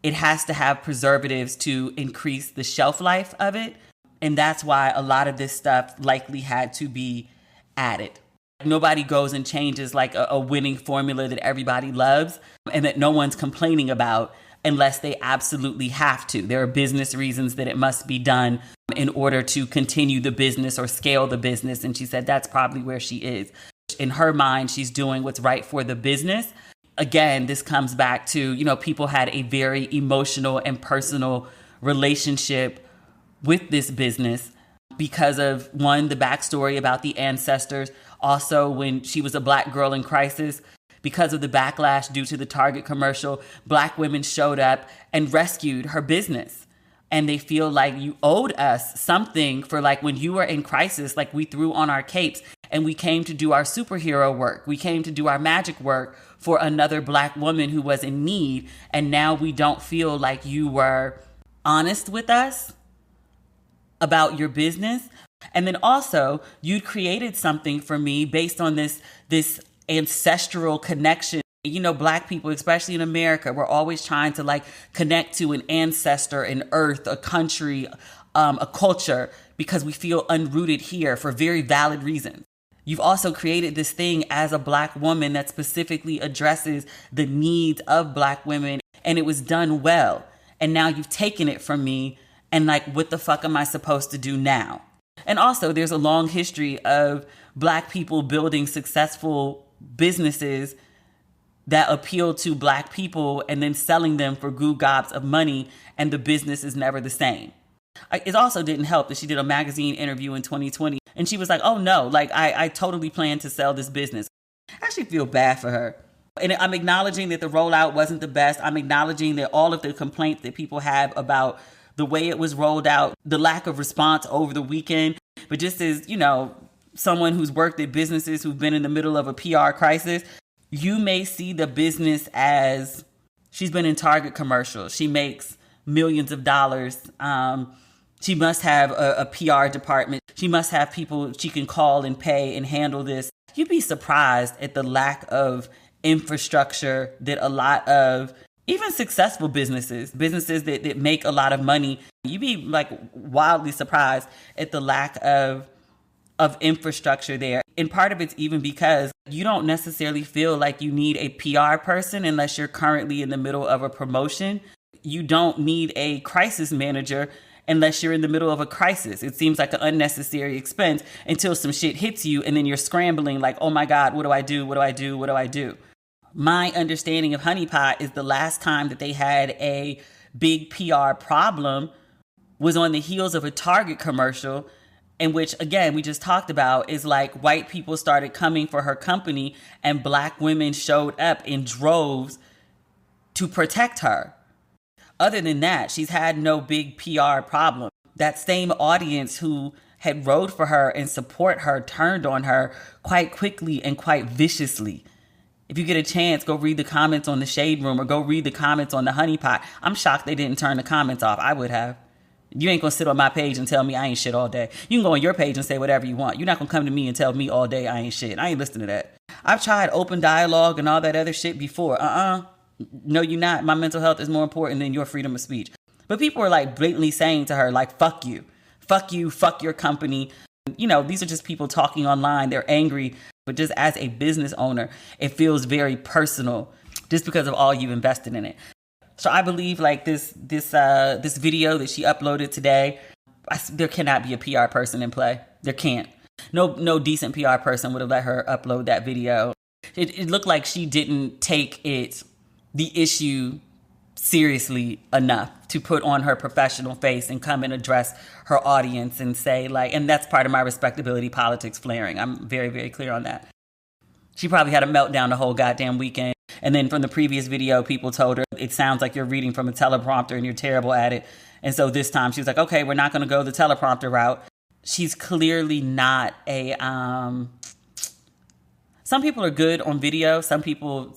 it has to have preservatives to increase the shelf life of it. And that's why a lot of this stuff likely had to be added. Nobody goes and changes like a winning formula that everybody loves and that no one's complaining about unless they absolutely have to. There are business reasons that it must be done in order to continue the business or scale the business. And she said that's probably where she is. In her mind, she's doing what's right for the business. Again, this comes back to, people had a very emotional and personal relationship with this business because of, one, the backstory about the ancestors. Also, when she was a Black girl in crisis, because of the backlash due to the Target commercial, Black women showed up and rescued her business. And they feel like you owed us something for like when you were in crisis, like we threw on our capes and we came to do our superhero work. We came to do our magic work for another Black woman who was in need. And now we don't feel like you were honest with us about your business. And then also you'd created something for me based on this ancestral connection. Black people, especially in America, we're always trying to like connect to an ancestor, an earth, a country, a culture, because we feel unrooted here for very valid reasons. You've also created this thing as a Black woman that specifically addresses the needs of Black women, and it was done well. And now you've taken it from me, and like, what the fuck am I supposed to do now? And also, there's a long history of Black people building successful businesses that appeal to Black people and then selling them for goo gobs of money, and the business is never the same. It also didn't help that she did a magazine interview in 2020 and she was like, oh no, like I totally plan to sell this business. I actually feel bad for her. And I'm acknowledging that the rollout wasn't the best. I'm acknowledging that all of the complaints that people have about the way it was rolled out, the lack of response over the weekend. But just as, someone who's worked at businesses who've been in the middle of a PR crisis, you may see the business as she's been in Target commercials. She makes millions of dollars. She must have a PR department. She must have people she can call and pay and handle this. You'd be surprised at the lack of infrastructure that a lot of even successful businesses that make a lot of money, you'd be like wildly surprised at the lack of infrastructure there. And part of it's even because you don't necessarily feel like you need a PR person unless you're currently in the middle of a promotion. You don't need a crisis manager unless you're in the middle of a crisis. It seems like an unnecessary expense until some shit hits you and then you're scrambling like, oh my God, what do I do? What do I do? What do I do? My understanding of Honey Pot is the last time that they had a big PR problem was on the heels of a Target commercial, in which, again, we just talked about, is like white people started coming for her company and Black women showed up in droves to protect her. Other than that, she's had no big PR problem. That same audience who had rode for her and support her turned on her quite quickly and quite viciously. If you get a chance, go read the comments on the Shade Room or go read the comments on the Honey Pot. I'm shocked they didn't turn the comments off. I would have. You ain't gonna sit on my page and tell me I ain't shit all day. You can go on your page and say whatever you want. You're not gonna come to me and tell me all day I ain't shit. I ain't listening to that. I've tried open dialogue and all that other shit before. No, you're not. My mental health is more important than your freedom of speech. But people are like blatantly saying to her, like, fuck you, fuck your company. You know, these are just people talking online. They're angry. But just as a business owner, it feels very personal just because of all you've invested in it. So I believe like this video that she uploaded today, there cannot be a PR person in play. There can't. No decent PR person would have let her upload that video. It looked like she didn't take the issue seriously enough to put on her professional face and come and address her audience and say like, and that's part of my respectability politics flaring. I'm very, very clear on that. She probably had a meltdown the whole goddamn weekend. And then from the previous video, people told her, it sounds like you're reading from a teleprompter and you're terrible at it. And so this time she was like, okay, we're not going to go the teleprompter route. She's clearly not some people are good on video. Some people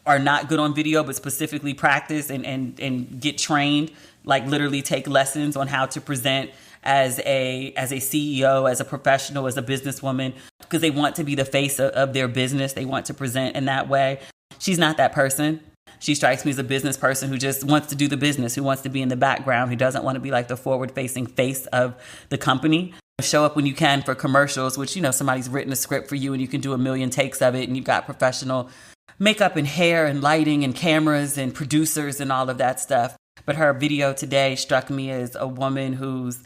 are not good on video, but specifically practice and get trained, like literally take lessons on how to present as a CEO, as a professional, as a businesswoman, because they want to be the face of their business. They want to present in that way. She's not that person. She strikes me as a business person who just wants to do the business, who wants to be in the background, who doesn't want to be like the forward-facing face of the company. Show up when you can for commercials, which, you know, somebody's written a script for you and you can do 1 million takes of it and you've got professional makeup and hair and lighting and cameras and producers and all of that stuff. But her video today struck me as a woman who's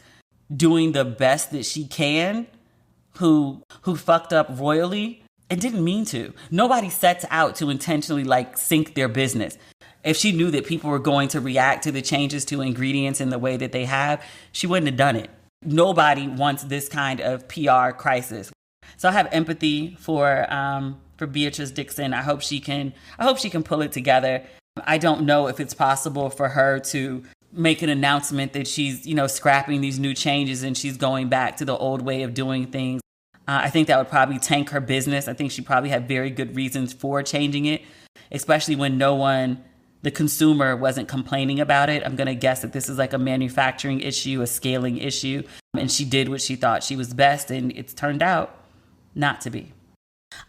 doing the best that she can, who fucked up royally and didn't mean to. Nobody sets out to intentionally like sink their business. If she knew that people were going to react to the changes to ingredients in the way that they have, she wouldn't have done it. Nobody wants this kind of PR crisis. So I have empathy for Beatrice Dixon. I hope she can pull it together. I don't know if it's possible for her to make an announcement that she's, you know, scrapping these new changes and she's going back to the old way of doing things. I think that would probably tank her business. I think she probably had very good reasons for changing it, especially when the consumer wasn't complaining about it. I'm going to guess that this is like a manufacturing issue, a scaling issue. And she did what she thought she was best, and it's turned out not to be.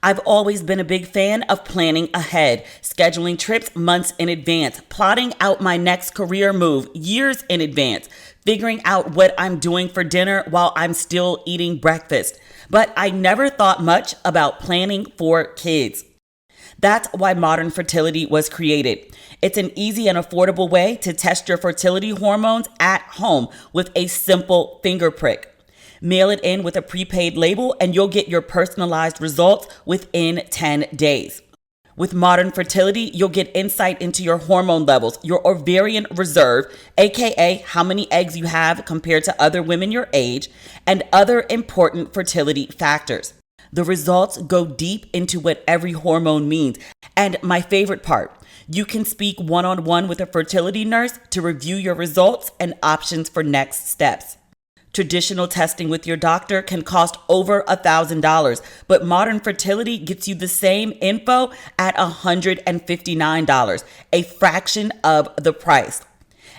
I've always been a big fan of planning ahead, scheduling trips months in advance, plotting out my next career move years in advance, figuring out what I'm doing for dinner while I'm still eating breakfast. But I never thought much about planning for kids. That's why Modern Fertility was created. It's an easy and affordable way to test your fertility hormones at home with a simple finger prick. Mail it in with a prepaid label and you'll get your personalized results within 10 days. With Modern Fertility, you'll get insight into your hormone levels, your ovarian reserve, aka how many eggs you have compared to other women your age, and other important fertility factors. The results go deep into what every hormone means. And my favorite part, you can speak one-on-one with a fertility nurse to review your results and options for next steps. Traditional testing with your doctor can cost over $1,000, but Modern Fertility gets you the same info at $159, a fraction of the price.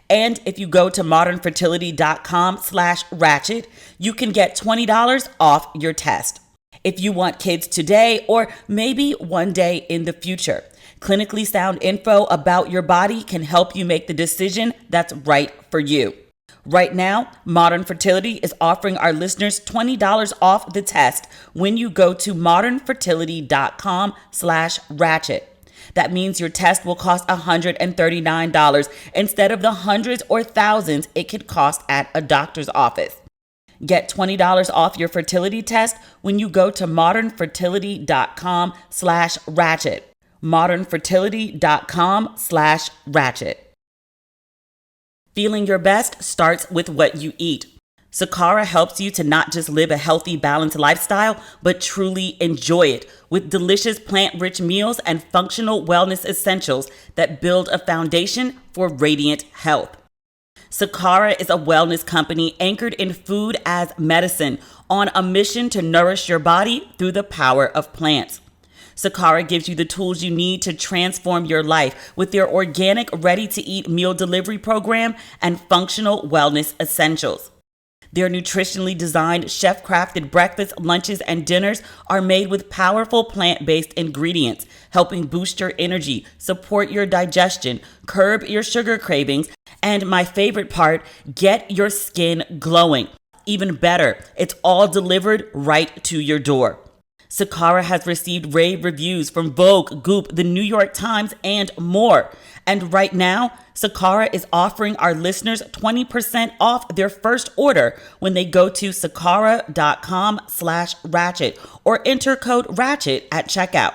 And if you go to modernfertility.com/ratchet, you can get $20 off your test. If you want kids today or maybe one day in the future, clinically sound info about your body can help you make the decision that's right for you. Right now, Modern Fertility is offering our listeners $20 off the test when you go to modernfertility.com/ratchet. That means your test will cost $139 instead of the hundreds or thousands it could cost at a doctor's office. Get $20 off your fertility test when you go to modernfertility.com/ratchet. modernfertility.com/ratchet. Feeling your best starts with what you eat. Ciara helps you to not just live a healthy, balanced lifestyle, but truly enjoy it with delicious plant-rich meals and functional wellness essentials that build a foundation for radiant health. Ciara is a wellness company anchored in food as medicine on a mission to nourish your body through the power of plants. Ciara gives you the tools you need to transform your life with their organic, ready-to-eat meal delivery program and functional wellness essentials. Their nutritionally designed, chef-crafted breakfasts, lunches, and dinners are made with powerful plant-based ingredients, helping boost your energy, support your digestion, curb your sugar cravings, and my favorite part, get your skin glowing. Even better, it's all delivered right to your door. Ciara has received rave reviews from Vogue, Goop, the New York Times, and more. And right now, Ciara is offering our listeners 20% off their first order when they go to ciara.com/ratchet or enter code RATCHET at checkout.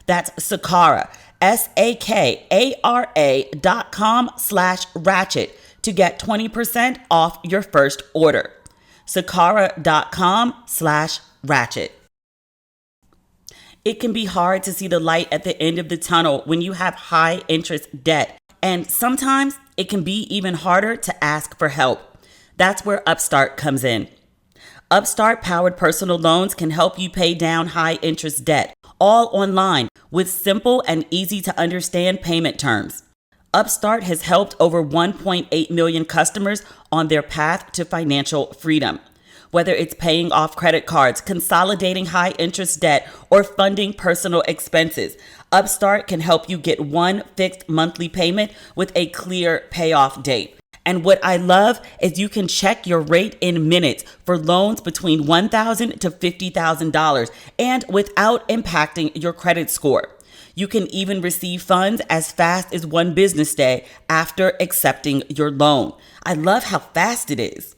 That's Ciara, SAKARA.com/ratchet to get 20% off your first order. Ciara.com/ratchet. It can be hard to see the light at the end of the tunnel when you have high interest debt. And sometimes it can be even harder to ask for help. That's where Upstart comes in. Upstart powered personal loans can help you pay down high interest debt, all online with simple and easy to understand payment terms. Upstart has helped over 1.8 million customers on their path to financial freedom. Whether it's paying off credit cards, consolidating high interest debt, or funding personal expenses, Upstart can help you get one fixed monthly payment with a clear payoff date. And what I love is you can check your rate in minutes for loans between $1,000 to $50,000 and without impacting your credit score. You can even receive funds as fast as one business day after accepting your loan. I love how fast it is.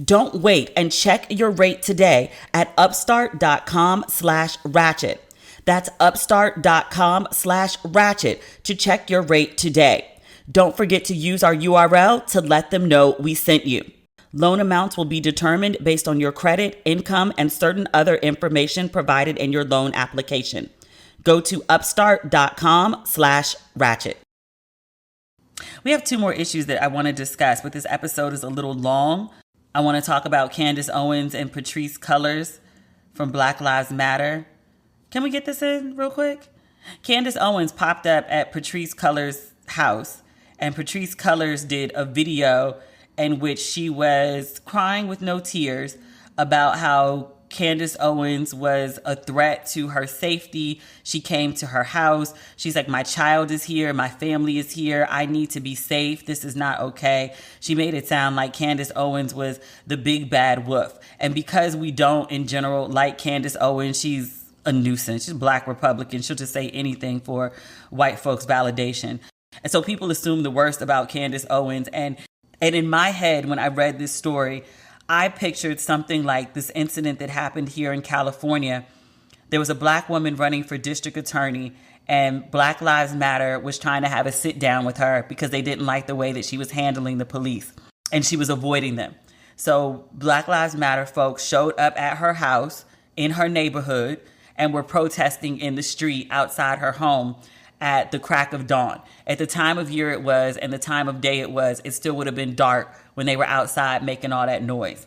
Don't wait and check your rate today at upstart.com/ratchet. That's upstart.com/ratchet to check your rate today. Don't forget to use our URL to let them know we sent you. Loan amounts will be determined based on your credit, income, and certain other information provided in your loan application. Go to upstart.com/ratchet. We have two more issues that I want to discuss, but this episode is a little long. I want to talk about Candice Owens and Patrisse Cullors from Black Lives Matter. Can we get this in real quick? Candice Owens popped up at Patrisse Cullors' house, and Patrisse Cullors did a video in which she was crying with no tears about how Candice Owens was a threat to her safety. She came to her house. She's like, my child is here. My family is here. I need to be safe. This is not okay. She made it sound like Candice Owens was the big bad wolf. And because we don't, in general, like Candice Owens, she's a nuisance. She's a Black Republican. She'll just say anything for white folks' validation. And so people assume the worst about Candice Owens. And in my head, when I read this story, I pictured something like this incident that happened here in California. There was a Black woman running for district attorney, and Black Lives Matter was trying to have a sit down with her because they didn't like the way that she was handling the police, and she was avoiding them. So Black Lives Matter folks showed up at her house in her neighborhood and were protesting in the street outside her home at the crack of dawn. At the time of year it was and the time of day it was, it still would have been dark when they were outside making all that noise.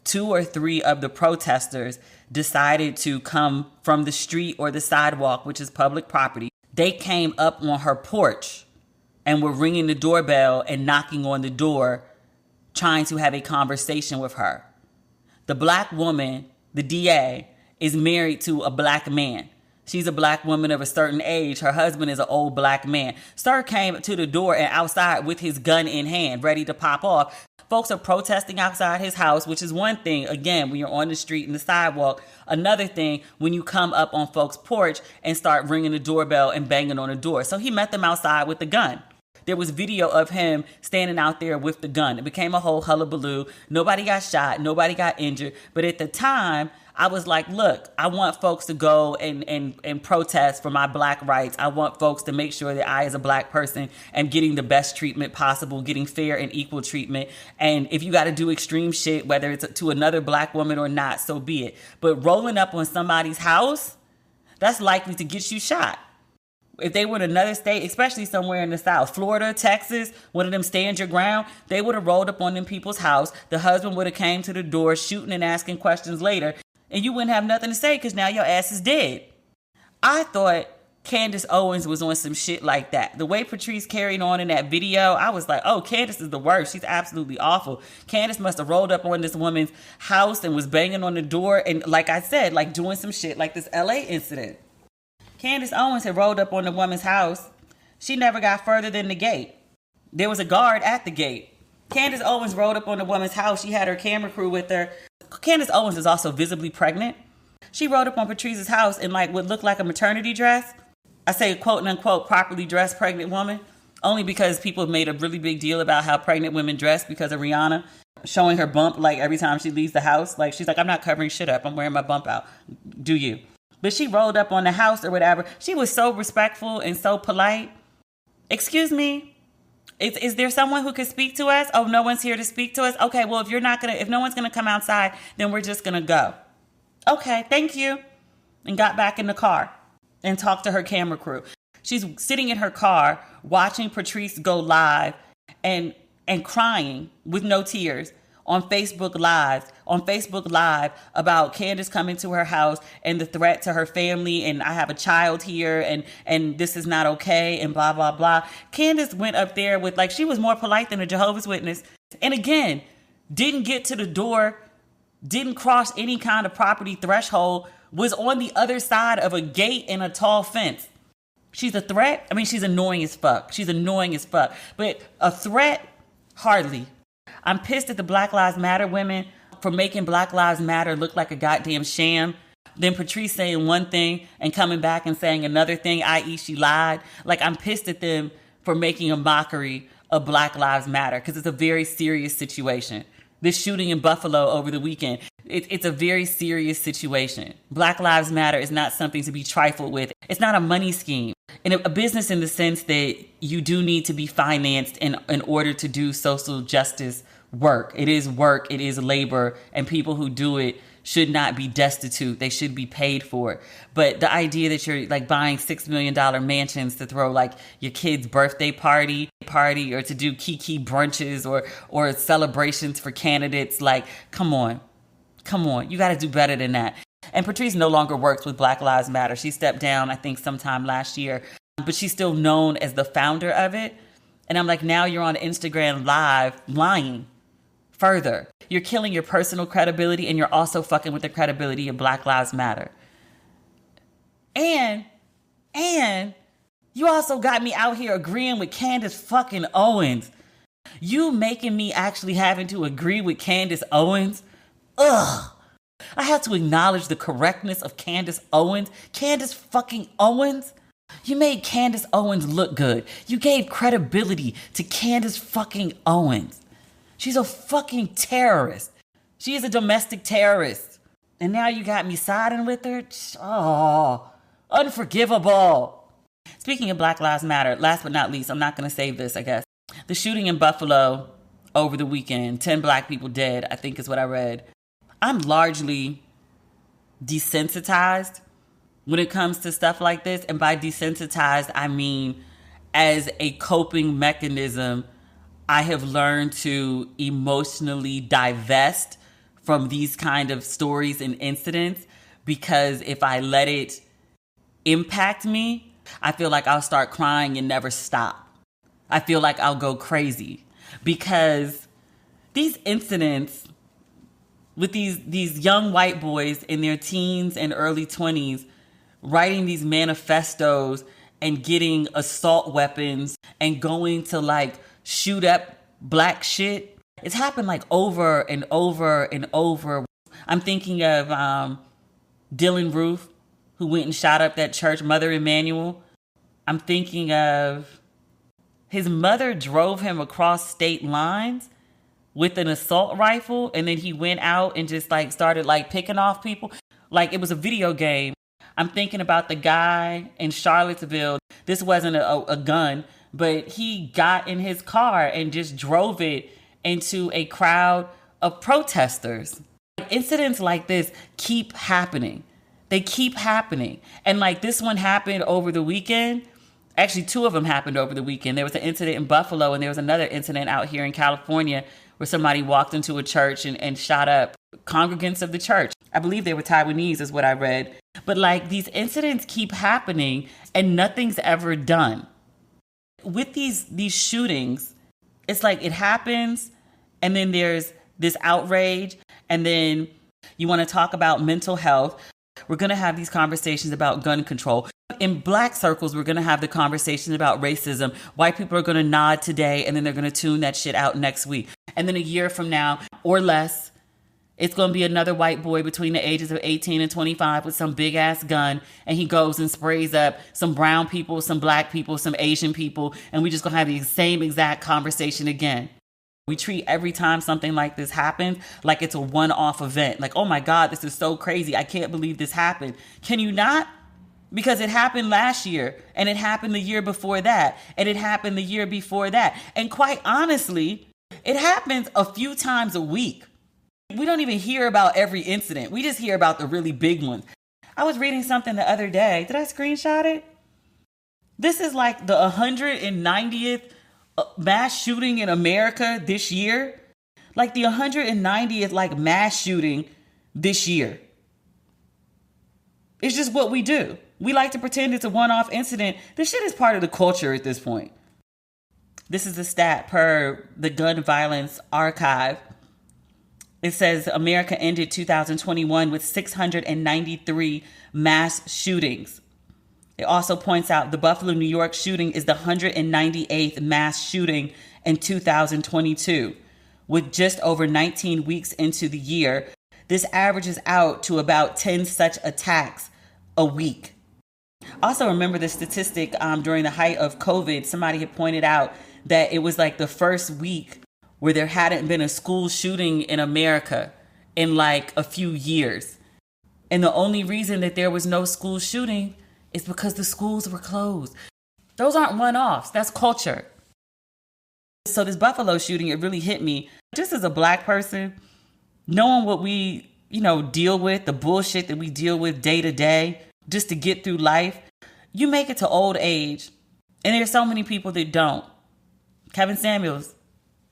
2 or 3 of the protesters decided to come from the street or the sidewalk, which is public property. They came up on her porch and were ringing the doorbell and knocking on the door, trying to have a conversation with her. The Black woman, the DA, is married to a Black man. She's a Black woman of a certain age. Her husband is an old Black man. Sir came to the door and outside with his gun in hand, ready to pop off. Folks are protesting outside his house, which is one thing, again, when you're on the street and the sidewalk. Another thing, when you come up on folks' porch and start ringing the doorbell and banging on the door. So he met them outside with the gun. There was video of him standing out there with the gun. It became a whole hullabaloo. Nobody got shot. Nobody got injured. But at the time, I was like, look, I want folks to go and protest for my black rights. I want folks to make sure that I, as a black person, am getting the best treatment possible, getting fair and equal treatment. And if you got to do extreme shit, whether it's to another black woman or not, so be it. But rolling up on somebody's house, that's likely to get you shot. If they were in another state, especially somewhere in the South, Florida, Texas, one of them stand your ground, they would have rolled up on them people's house. The husband would have came to the door shooting and asking questions later. And you wouldn't have nothing to say because now your ass is dead. I thought Candice Owens was on some shit like that. The way Patrice carried on in that video, I was like, oh, Candice is the worst. She's absolutely awful. Candice must have rolled up on this woman's house and was banging on the door. And like I said, like doing some shit like this LA incident. Candice Owens had rolled up on the woman's house. She never got further than the gate. There was a guard at the gate. Candice Owens rolled up on the woman's house. She had her camera crew with her. Candice Owens is also visibly pregnant. She rode up on Patrice's house in like what looked like a maternity dress. I say quote unquote properly dressed pregnant woman, only because people have made a really big deal about how pregnant women dress because of Rihanna showing her bump like every time she leaves the house. Like she's like, I'm not covering shit up. I'm wearing my bump out. Do you? But she rolled up on the house or whatever. She was so respectful and so polite. Excuse me. Is there someone who could speak to us? Oh, no one's here to speak to us? Okay, well, if no one's gonna come outside, then we're just gonna go. Okay, thank you. And got back in the car and talked to her camera crew. She's sitting in her car watching Patrice go live and crying with no tears on Facebook Live about Candice coming to her house and the threat to her family, and I have a child here, and this is not okay, and blah, blah, blah. Candice went up there with, like, she was more polite than a Jehovah's Witness. And again, didn't get to the door, didn't cross any kind of property threshold, was on the other side of a gate and a tall fence. She's a threat? I mean, she's annoying as fuck. But a threat? Hardly. I'm pissed at the Black Lives Matter women for making Black Lives Matter look like a goddamn sham. Then Patrice saying one thing and coming back and saying another thing, i.e. she lied. Like, I'm pissed at them for making a mockery of Black Lives Matter because it's a very serious situation. This shooting in Buffalo over the weekend, it's a very serious situation. Black Lives Matter is not something to be trifled with. It's not a money scheme. And a business in the sense that you do need to be financed in order to do social justice work. It is work, it is labor, and people who do it should not be destitute. They should be paid for it. But the idea that you're like buying $6 million mansions to throw like your kid's birthday party or to do kiki brunches or celebrations for candidates, like, come on. You got to do better than that. And Patrice no longer works with Black Lives Matter. She stepped down, I think, sometime last year, but she's still known as the founder of it. And I'm like, now you're on Instagram Live lying further. You're killing your personal credibility, and you're also fucking with the credibility of Black Lives Matter. And you also got me out here agreeing with Candice fucking Owens. You making me actually having to agree with Candice Owens? Ugh. I have to acknowledge the correctness of Candice Owens. Candice fucking Owens? You made Candice Owens look good. You gave credibility to Candice fucking Owens. She's a fucking terrorist. She is a domestic terrorist. And now you got me siding with her? Oh, unforgivable. Speaking of Black Lives Matter, last but not least, I'm not going to save this, I guess. The shooting in Buffalo over the weekend, 10 black people dead, I think is what I read. I'm largely desensitized when it comes to stuff like this. And by desensitized, I mean as a coping mechanism, I have learned to emotionally divest from these kind of stories and incidents, because if I let it impact me, I feel like I'll start crying and never stop. I feel like I'll go crazy because these incidents with these young white boys in their teens and early 20s writing these manifestos and getting assault weapons and going to like shoot up black shit. It's happened like over and over and over. I'm thinking of Dylan Roof, who went and shot up that church, Mother Emanuel. I'm thinking of his mother drove him across state lines with an assault rifle, and then he went out and just like started like picking off people. Like it was a video game. I'm thinking about the guy in Charlottesville. This wasn't a gun, but he got in his car and just drove it into a crowd of protesters. Incidents like this keep happening. They keep happening. And like this one happened over the weekend. Actually, two of them happened over the weekend. There was an incident in Buffalo, and there was another incident out here in California where somebody walked into a church and shot up congregants of the church. I believe they were Taiwanese is what I read. But like these incidents keep happening and nothing's ever done. With these shootings, it's like it happens and then there's this outrage and then you want to talk about mental health. We're going to have these conversations about gun control. In Black circles, we're going to have the conversation about racism. White people are going to nod today and then they're going to tune that shit out next week. And then a year from now or less, it's going to be another white boy between the ages of 18 and 25 with some big ass gun. And he goes and sprays up some brown people, some black people, some Asian people. And we just going to have the same exact conversation again. We treat every time something like this happens like it's a one-off event. Like, oh my God, this is so crazy. I can't believe this happened. Can you not? Because it happened last year and it happened the year before that and it happened the year before that. And quite honestly, it happens a few times a week. We don't even hear about every incident. We just hear about the really big ones. I was reading something the other day. Did I screenshot it? This is like the 190th mass shooting in America this year. Like the 190th like mass shooting this year. It's just what we do. We like to pretend it's a one-off incident. This shit is part of the culture at this point. This is a stat per the Gun Violence Archive. It says America ended 2021 with 693 mass shootings. It also points out the Buffalo, New York shooting is the 198th mass shooting in 2022. With just over 19 weeks into the year, this averages out to about 10 such attacks a week. Also remember the statistic during the height of COVID, somebody had pointed out that it was like the first week where there hadn't been a school shooting in America in like a few years. And the only reason that there was no school shooting is because the schools were closed. Those aren't one-offs. That's culture. So this Buffalo shooting, it really hit me. Just as a Black person, knowing what we, deal with, the bullshit that we deal with day to day, just to get through life, you make it to old age. And there's so many people that don't. Kevin Samuels,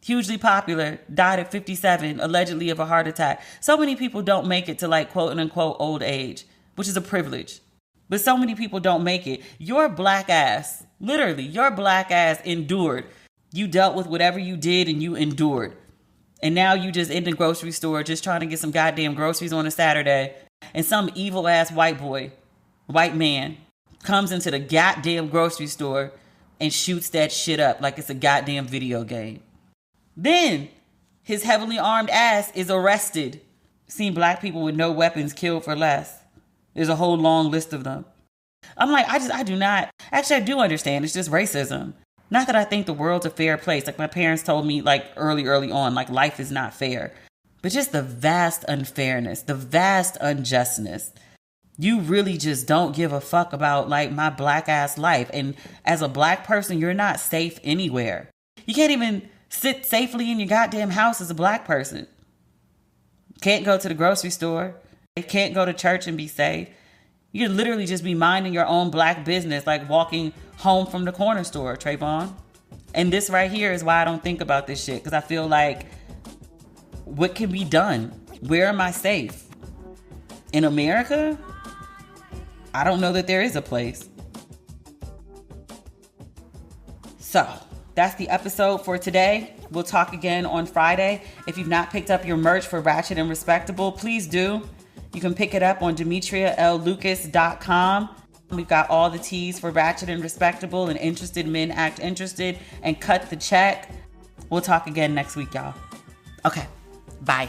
hugely popular, died at 57, allegedly of a heart attack. So many people don't make it to like quote unquote old age, which is a privilege. But so many people don't make it. Your Black ass, literally, your Black ass endured. You dealt with whatever you did and you endured. And now you just in the grocery store just trying to get some goddamn groceries on a Saturday. And some evil ass white man, comes into the goddamn grocery store and shoots that shit up like it's a goddamn video game. Then his heavily armed ass is arrested. Seen Black people with no weapons killed for less. There's a whole long list of them. I'm like, I do understand. It's just racism. Not that I think the world's a fair place. Like my parents told me like early on, like life is not fair. But just the vast unfairness, the vast unjustness. You really just don't give a fuck about like my Black ass life. And as a Black person, you're not safe anywhere. You can't even sit safely in your goddamn house as a Black person. Can't go to the grocery store. Can't go to church and be safe. You could literally just be minding your own Black business, like walking home from the corner store, Trayvon. And this right here is why I don't think about this shit. Because I feel like, what can be done? Where am I safe? In America? I don't know that there is a place. So, that's the episode for today. We'll talk again on Friday. If you've not picked up your merch for Ratchet and Respectable, please do. You can pick it up on demetriallucas.com. We've got all the teas for Ratchet and Respectable and Interested Men Act Interested and Cut the Check. We'll talk again next week, y'all. Okay, bye.